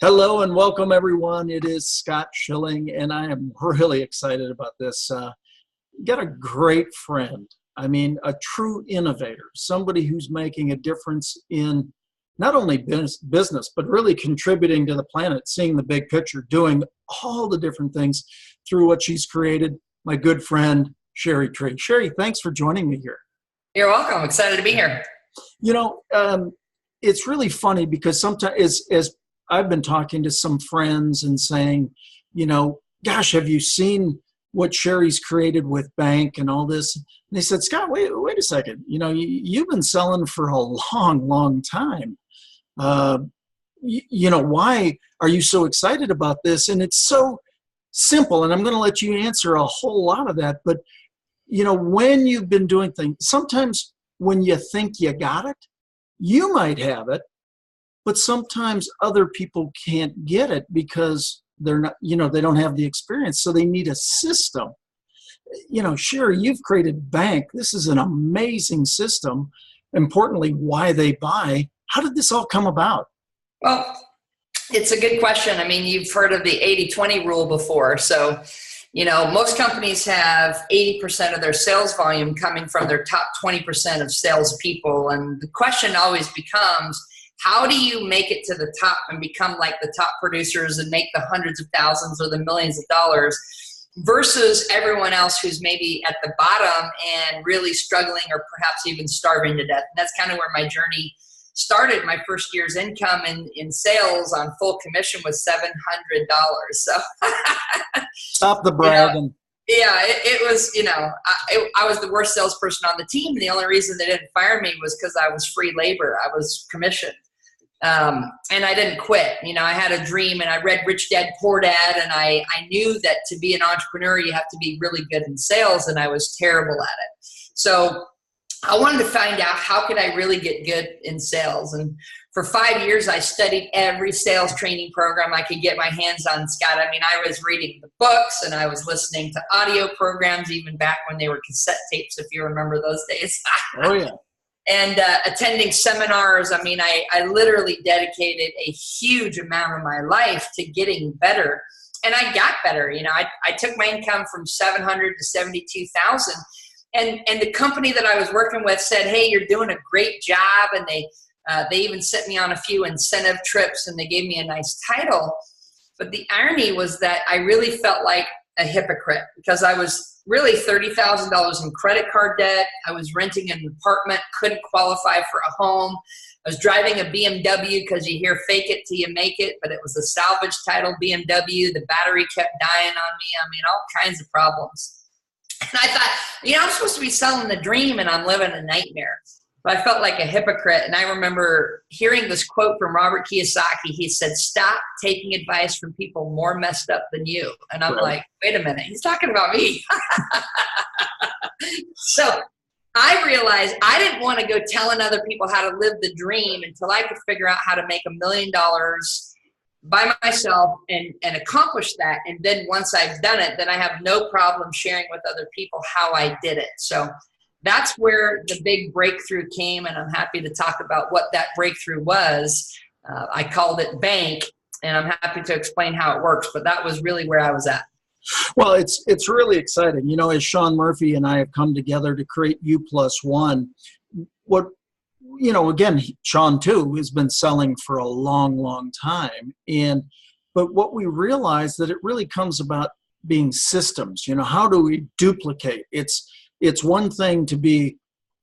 Hello and welcome, everyone. It is Scott Schilling, and I am really excited about this. Got a great friend. I mean, a true innovator, somebody who's making a difference in not only business, but really contributing to the planet, seeing the big picture, doing all the different things through what she's created. My good friend, Cheri. Cheri, thanks for joining me here. You're welcome. Excited to be here. You know, it's really funny because sometimes as I've been talking to some friends and saying, you know, gosh, have you seen what Cheri's created with Bank and all this? And they said, Scott, wait a second. You know, you've been selling for a long time. You know, why are you so excited about this? And it's so simple. And I'm going to let you answer a whole lot of that. But, you know, when you've been doing things, sometimes when you think you got it, you might have it. But sometimes other people can't get it because they're not, you know, they don't have the experience. So they need a system. You know, Cheri, you've created Bank. This is an amazing system. Importantly, why they buy. How did this all come about? Well, it's a good question. I mean, you've heard of the 80-20 rule before. So, you know, most companies have 80% of their sales volume coming from their top 20% of salespeople. And the question always becomes, how do you make it to the top and become like the top producers and make the hundreds of thousands or the millions of dollars versus everyone else who's maybe at the bottom and really struggling or perhaps even starving to death? And that's kind of where my journey started. My first year's income in sales on full commission was $700. So Stop the bragging. Yeah, it was, you know, I was the worst salesperson on the team. The only reason they didn't fire me was because I was free labor. I was commissioned. And I didn't quit. You know, I had a dream and I read Rich Dad, Poor Dad, and I knew that to be an entrepreneur, you have to be really good in sales, and I was terrible at it. So I wanted to find out how could I really get good in sales. And for 5 years, I studied every sales training program I could get my hands on, Scott. I mean, I was reading the books and I was listening to audio programs, even back when they were cassette tapes, if you remember those days. Oh, yeah. And attending seminars. I mean, I literally dedicated a huge amount of my life to getting better. And I got better. You know, I took my income from $700 to $72,000. And the company that I was working with said, hey, you're doing a great job. And they even sent me on a few incentive trips and they gave me a nice title. But the irony was that I really felt like a hypocrite because I was really $30,000 in credit card debt. I was renting an apartment, couldn't qualify for a home. I was driving a BMW because you hear fake it till you make it, but it was a salvage title BMW. The battery kept dying on me. I mean, all kinds of problems. And I thought, you know, I'm supposed to be selling the dream and I'm living a nightmare. But I felt like a hypocrite. And I remember hearing this quote from Robert Kiyosaki. He said, stop taking advice from people more messed up than you. And I'm like, wait a minute, he's talking about me. So I realized I didn't want to go telling other people how to live the dream until I could figure out how to make $1 million by myself and accomplish that. And then once I've done it, then I have no problem sharing with other people how I did it. So that's where the big breakthrough came, and I'm happy to talk about what that breakthrough was. I called it Bank, and I'm happy to explain how it works, but that was really where I was at. Well, it's really exciting. You know, as Sean Murphy and I have come together to create YouPlus1, what, you know, again, Sean too has been selling for a long time. But what we realized that it really comes about being systems. You know, how do we duplicate? It's one thing to be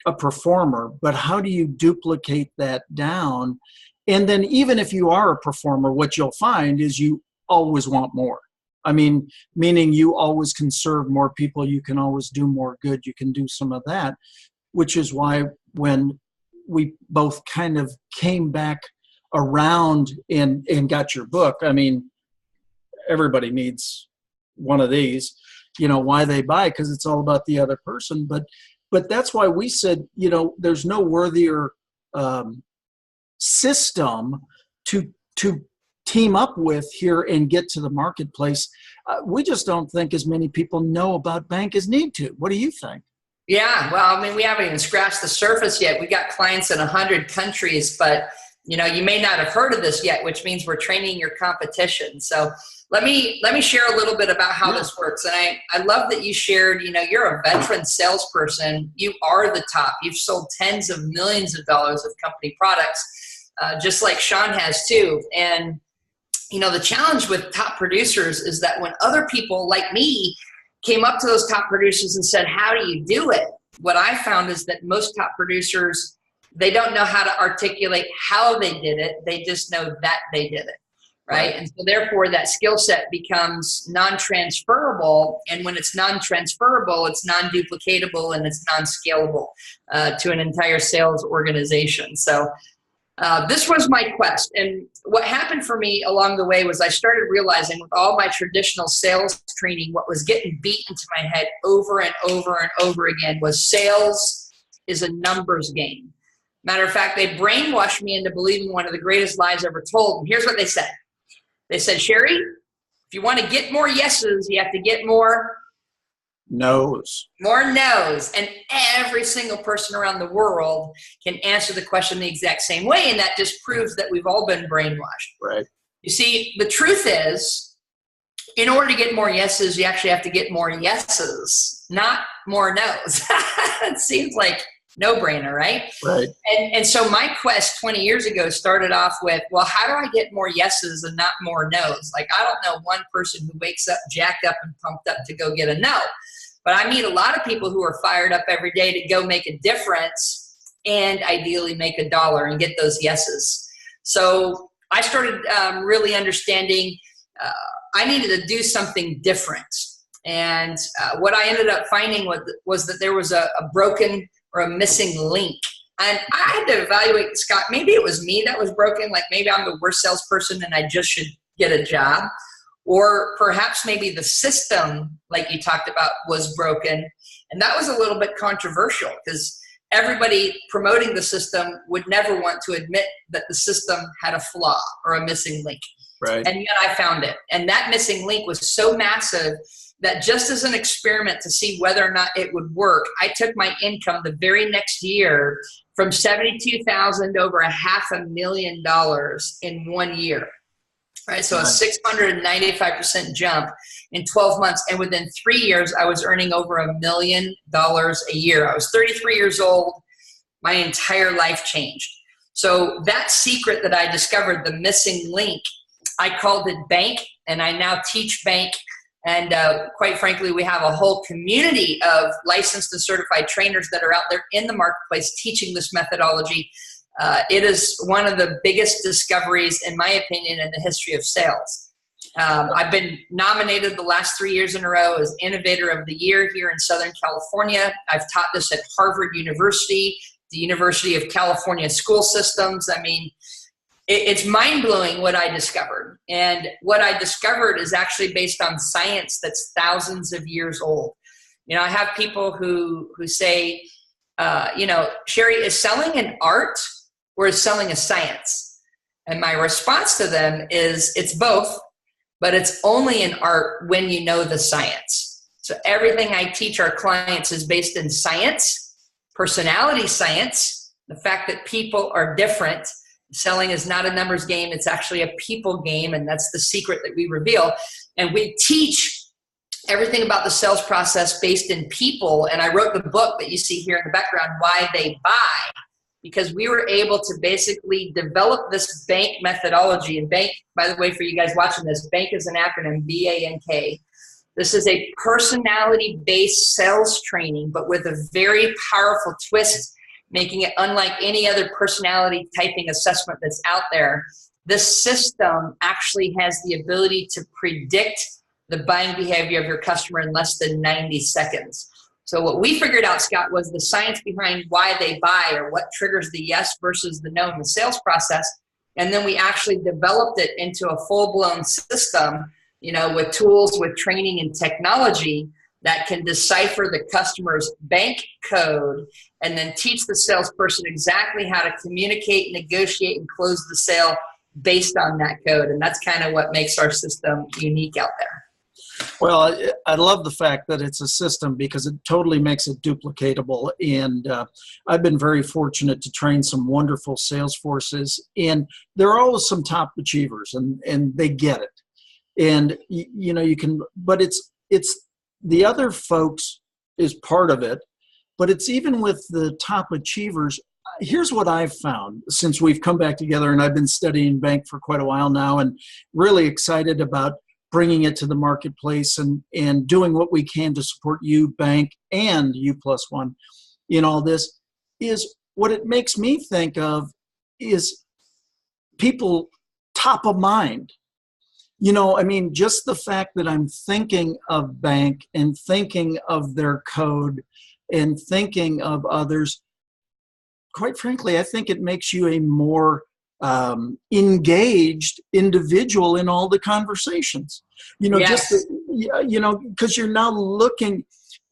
a performer, but how do you duplicate that down? And then even if you are a performer, what you'll find is you always want more. I mean, meaning you always can serve more people. You can always do more good. You can do some of that, which is why when we both kind of came back around and got your book, I mean, everybody needs one of these. You know, why they buy, because it's all about the other person. But that's why we said, you know, there's no worthier system to team up with here and get to the marketplace. We just don't think as many people know about Bank as need to. What do you think? Yeah, well, I mean, we haven't even scratched the surface yet. We got clients in 100 countries, but You know, you may not have heard of this yet, which means we're training your competition. So let me share a little bit about how this works. And I love that you shared, you know, you're a veteran salesperson. You are the top. You've sold tens of millions of dollars of company products, just like Sean has too. And, you know, the challenge with top producers is that when other people like me came up to those top producers and said, how do you do it? What I found is that most top producers, they don't know how to articulate how they did it. They just know that they did it, right? And so therefore that skill set becomes non-transferable. And when it's non-transferable, it's non-duplicatable and it's non-scalable to an entire sales organization. So this was my quest. And what happened for me along the way was I started realizing with all my traditional sales training, what was getting beat into my head over and over and over again was sales is a numbers game. Matter of fact, they brainwashed me into believing one of the greatest lies ever told. And here's what they said. They said, Cheri, if you want to get more yeses, you have to get more no's. More no's. And every single person around the world can answer the question the exact same way. And that just proves that we've all been brainwashed. Right. You see, the truth is, in order to get more yeses, you actually have to get more yeses, not more no's. It seems like no-brainer, right? Right. And so my quest 20 years ago started off with, well, how do I get more yeses and not more no's? Like, I don't know one person who wakes up jacked up and pumped up to go get a no. But I meet a lot of people who are fired up every day to go make a difference and ideally make $1 and get those yeses. So I started really understanding I needed to do something different. And what I ended up finding was that there was a broken or a missing link. And I had to evaluate, Scott, maybe it was me that was broken. Like maybe I'm the worst salesperson and I just should get a job. Or perhaps maybe the system, like you talked about, was broken. And that was a little bit controversial because everybody promoting the system would never want to admit that the system had a flaw or a missing link. Right. And yet I found it. And that missing link was so massive that just as an experiment to see whether or not it would work, I took my income the very next year from $72,000 to over $500,000 in 1 year. Right, so a 695% jump in 12 months. And within 3 years, I was earning over $1 million a year. I was 33 years old. My entire life changed. So that secret that I discovered, the missing link, I called it bank, and I now teach bank. And quite frankly, we have a whole community of licensed and certified trainers that are out there in the marketplace teaching this methodology. It is one of the biggest discoveries, in my opinion, in the history of sales. I've been nominated the last 3 years in a row as Innovator of the Year here in Southern California. I've taught this at Harvard University, the University of California School Systems. I mean, it's mind-blowing what I discovered. And what I discovered is actually based on science that's thousands of years old. You know, I have people who say, you know, Cheri, is selling an art or is selling a science? And my response to them is it's both, but it's only an art when you know the science. So everything I teach our clients is based in science, personality science, the fact that people are different. Selling is not a numbers game. It's actually a people game. And that's the secret that we reveal. And we teach everything about the sales process based in people. And I wrote the book that you see here in the background, Why They Buy, because we were able to basically develop this bank methodology. And bank, by the way, for you guys watching this, bank is an acronym, BANK. This is a personality-based sales training, but with a very powerful twist, making it unlike any other personality typing assessment that's out there. This system actually has the ability to predict the buying behavior of your customer in less than 90 seconds. So what we figured out, Scott, was the science behind why they buy or what triggers the yes versus the no in the sales process. And then we actually developed it into a full-blown system, you know, with tools, with training and technology that can decipher the customer's bank code and then teach the salesperson exactly how to communicate, negotiate, and close the sale based on that code. And that's kind of what makes our system unique out there. Well, I love the fact that it's a system because it totally makes it duplicatable. And I've been very fortunate to train some wonderful sales forces. And there are always some top achievers, and they get it. And, you know, you can, but it's the other folks is part of it. But it's even with the top achievers. Here's what I've found since we've come back together, and I've been studying bank for quite a while now and really excited about bringing it to the marketplace and doing what we can to support you, bank, and YouPlus1 in all this, is what it makes me think of is people top of mind. You know, I mean, just the fact that I'm thinking of bank and thinking of their code and thinking of others, quite frankly, I think it makes you a more engaged individual in all the conversations. You know, Yes. just you know, because you're now looking.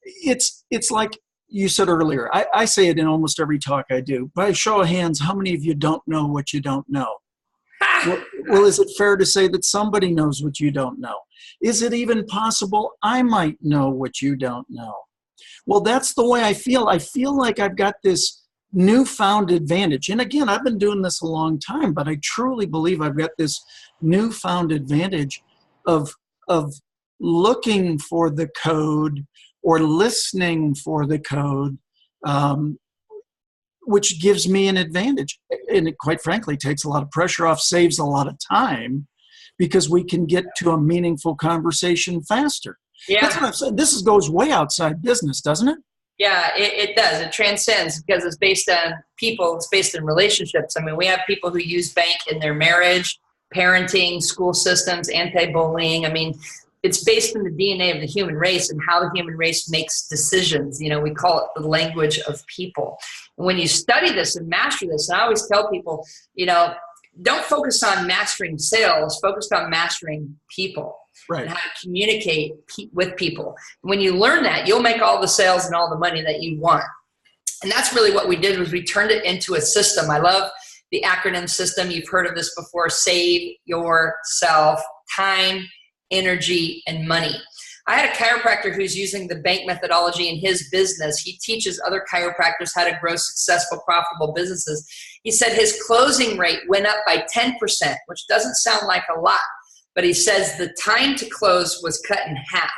It's like you said earlier. I say it in almost every talk I do. By a show of hands, how many of you don't know what you don't know? Well, is it fair to say that somebody knows what you don't know? Is it even possible I might know what you don't know? Well, that's the way I feel. I feel like I've got this newfound advantage. And again, I've been doing this a long time, but I truly believe I've got this newfound advantage of looking for the code or listening for the code, which gives me an advantage. And it, quite frankly, takes a lot of pressure off, saves a lot of time, because we can get to a meaningful conversation faster. Yeah. That's what I'm saying. This goes way outside business, doesn't it? Yeah, it does. It transcends because it's based on people. It's based in relationships. I mean, we have people who use bank in their marriage, parenting, school systems, anti-bullying. I mean, it's based in the DNA of the human race and how the human race makes decisions. You know, we call it the language of people. And when you study this and master this, and I always tell people, you know, don't focus on mastering sales, focus on mastering people. Right. And how to communicate with people. When you learn that, you'll make all the sales and all the money that you want. And that's really what we did, was we turned it into a system. I love the acronym system. You've heard of this before. Save yourself time, energy, and money. I had a chiropractor who's using the bank methodology in his business. He teaches other chiropractors how to grow successful, profitable businesses. He said his closing rate went up by 10%, which doesn't sound like a lot. But he says the time to close was cut in half.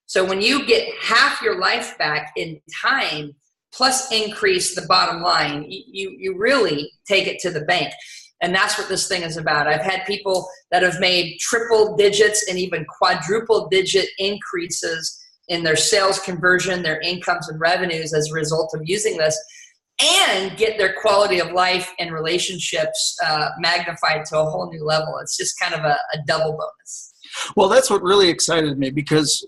So when you get half your life back in time, plus increase the bottom line, you really take it to the bank. And that's what this thing is about. I've had people that have made triple digits and even quadruple digit increases in their sales conversion, their incomes and revenues as a result of using this, and get their quality of life and relationships magnified to a whole new level. It's just kind of a double bonus. Well, that's what really excited me because,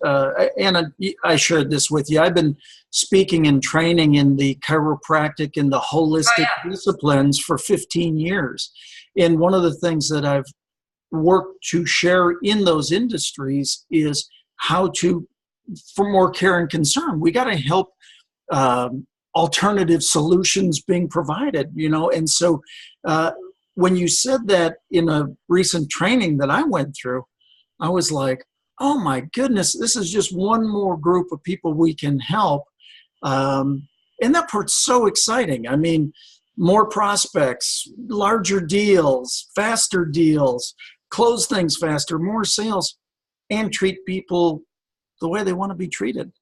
Anna, I shared this with you. I've been speaking and training in the chiropractic and the holistic disciplines for 15 years. And one of the things that I've worked to share in those industries is how to, for more care and concern, we got to help alternative solutions being provided, you know. And so when you said that in a recent training that I went through, I was like, oh my goodness, this is just one more group of people we can help. And that part's so exciting. I mean, more prospects, larger deals, faster deals, close things faster, more sales, and treat people the way they want to be treated.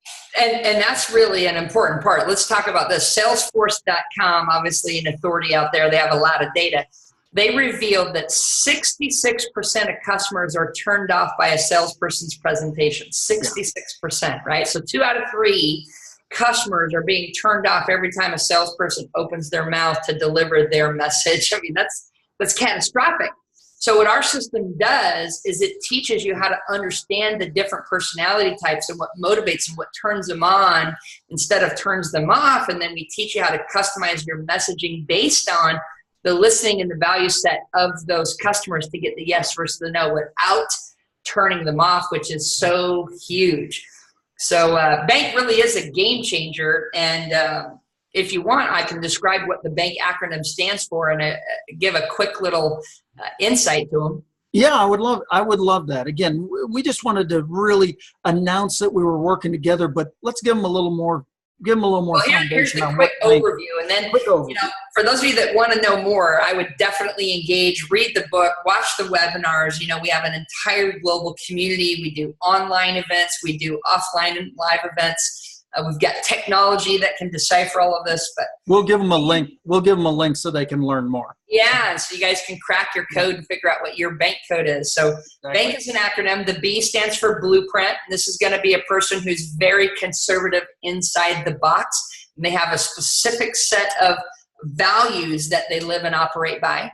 And that's really an important part. Let's talk about this. Salesforce.com, obviously an authority out there. They have a lot of data. They revealed that 66% of customers are turned off by a salesperson's presentation. 66%, right? So 2 out of 3 customers are being turned off every time a salesperson opens their mouth to deliver their message. I mean, that's catastrophic. So what our system does is it teaches you how to understand the different personality types and what motivates them, what turns them on instead of turns them off. And then we teach you how to customize your messaging based on the listening and the value set of those customers to get the yes versus the no without turning them off, which is so huge. So bank really is a game changer. And if you want, I can describe what the bank acronym stands for and give a quick little insight to them. Yeah, I would love that. Again, we just wanted to really announce that we were working together, but let's give them a little more, Well, here's foundation the on quick what overview. And then, quick overview. for those of you that want to know more, I would definitely engage, read the book, watch the webinars. We have an entire global community. We do online events. We do offline and live events. We've got technology that can decipher all of this, but We'll give them a link. We'll give them a link so they can learn more. yeah, so you guys can crack your code and figure out what your bank code is. So Exactly. bank is an acronym. The B stands for blueprint. This is going to be a person who's very conservative inside the box. And they have a specific set of values that they live and operate by.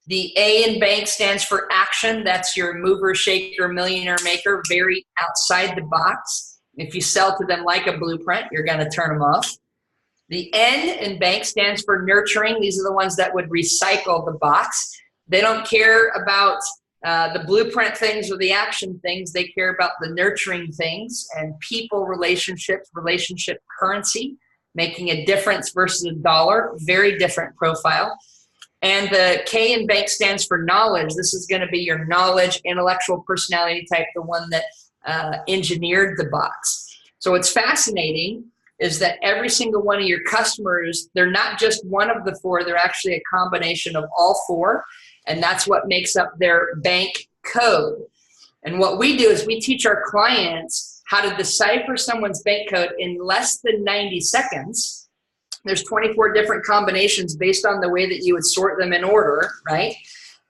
The A in bank stands for action. That's your mover, shaker, millionaire maker, very outside the box. If you sell to them like a blueprint, you're going to turn them off. The N in bank stands for nurturing. These are the ones that would recycle the box. They don't care about the blueprint things or the action things. They care about the nurturing things and people, relationships, relationship currency, making a difference versus a dollar. Very different profile. And the K in bank stands for knowledge. This is going to be your knowledge, intellectual personality type, the one that engineered the box. So what's fascinating is that every single one of your customers, they're not just one of the four, they're actually a combination of all four. And that's what makes up their bank code. And what we do is we teach our clients how to decipher someone's bank code in less than 90 seconds. There's 24 different combinations based on the way that you would sort them in order, right?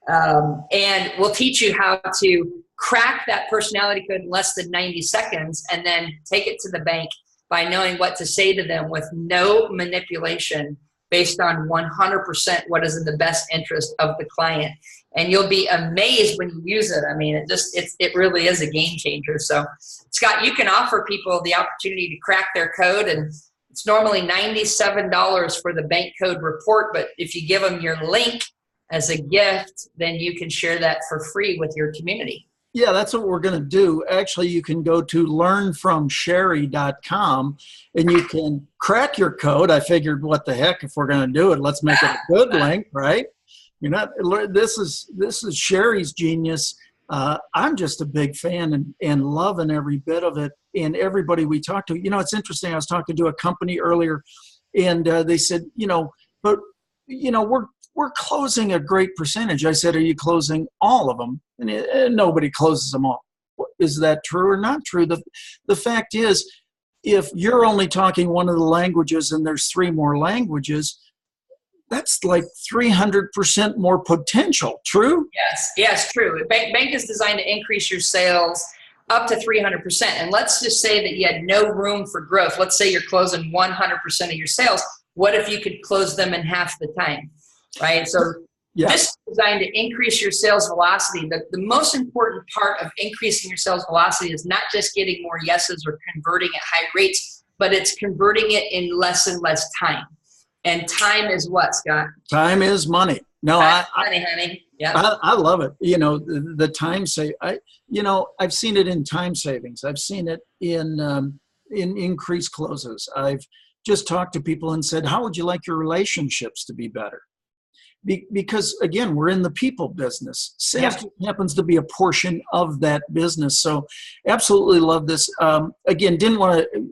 And we'll teach you how to crack that personality code in less than 90 seconds and then take it to the bank by knowing what to say to them with no manipulation, based on 100% what is in the best interest of the client. And you'll be amazed when you use it. I mean, it really is a game changer. So Scott, you can offer people the opportunity to crack their code, and it's normally $97 for the bank code report. But if you give them your link as a gift, then you can share that for free with your community. Yeah, that's what we're going to do. Actually, you can go to learnfromcheri.com and you can crack your code. I figured, what the heck, if we're going to do it, let's make it a good link, right? You're not. This is Cheri's genius. I'm just a big fan and loving every bit of it. And everybody we talk to, it's interesting. I was talking to a company earlier, and they said, but we're closing a great percentage. I said, are you closing all of them? And nobody closes them all. Is that true or not true? The fact is, if you're only talking one of the languages and there's 3 more languages, that's like 300% more potential. True? Yes, true. Bank is designed to increase your sales up to 300%. And let's just say that you had no room for growth. Let's say you're closing 100% of your sales. What if you could close them in half the time? Right? So this is designed to increase your sales velocity. The most important part of increasing your sales velocity is not just getting more yeses or converting at high rates, but it's converting it in less and less time. And time is what, Scott? Time is money. No, money, honey. Yeah. I love it. The time save. I've seen it in time savings. I've seen it in increased closes. I've just talked to people and said, how would you like your relationships to be better? Because again, we're in the people business. Sales happens to be a portion of that business. So absolutely love this. Again,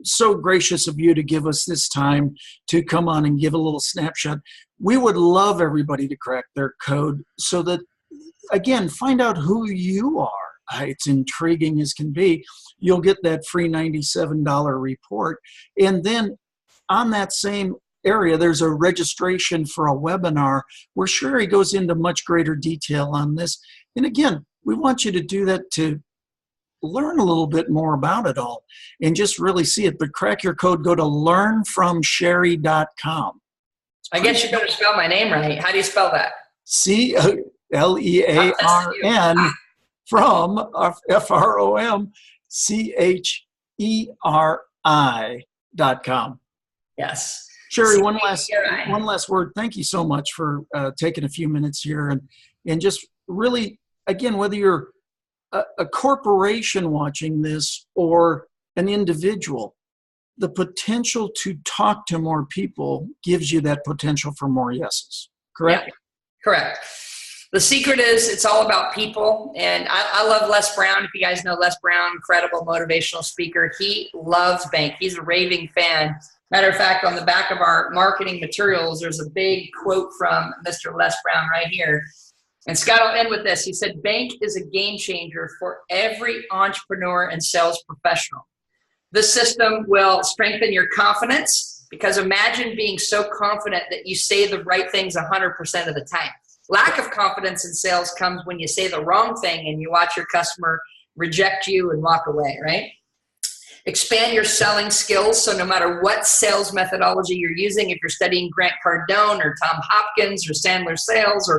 so gracious of you to give us this time to come on and give a little snapshot. We would love everybody to crack their code so that, again, find out who you are. It's intriguing as can be. You'll get that free $97 report. And then on that same area, there's a registration for a webinar where Cheri goes into much greater detail on this. And again, we want you to do that to learn a little bit more about it all and just really see it. But crack your code, go to learnfromcheri.com. I guess you better spell my name right. How do you spell that? CLEARN from FROMCHERI.com. Yes. Cheri, one last word. Thank you so much for taking a few minutes here and just really, again, whether you're a corporation watching this or an individual, the potential to talk to more people gives you that potential for more yeses. Correct? Yeah, correct. The secret is it's all about people. And I love Les Brown. If you guys know Les Brown, incredible motivational speaker. He loves bank. He's a raving fan. Matter of fact, on the back of our marketing materials, there's a big quote from Mr. Les Brown right here. And Scott, I'll end with this. He said, bank is a game changer for every entrepreneur and sales professional. This system will strengthen your confidence, because imagine being so confident that you say the right things 100% of the time. Lack of confidence in sales comes when you say the wrong thing and you watch your customer reject you and walk away, right? Expand your selling skills. So no matter what sales methodology you're using, if you're studying Grant Cardone or Tom Hopkins or Sandler Sales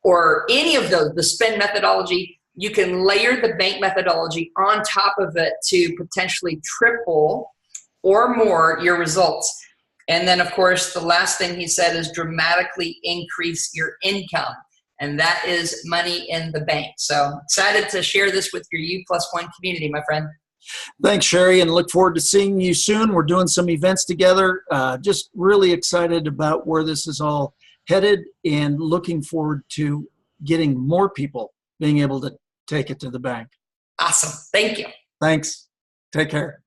or any of those, the spin methodology, you can layer the bank methodology on top of it to potentially triple or more your results. And then, of course, the last thing he said is dramatically increase your income. And that is money in the bank. So excited to share this with your YouPlus1 community, my friend. Thanks, Cheri, and look forward to seeing you soon. We're doing some events together. Just really excited about where this is all headed and looking forward to getting more people being able to take it to the bank. Awesome. Thank you. Thanks. Take care.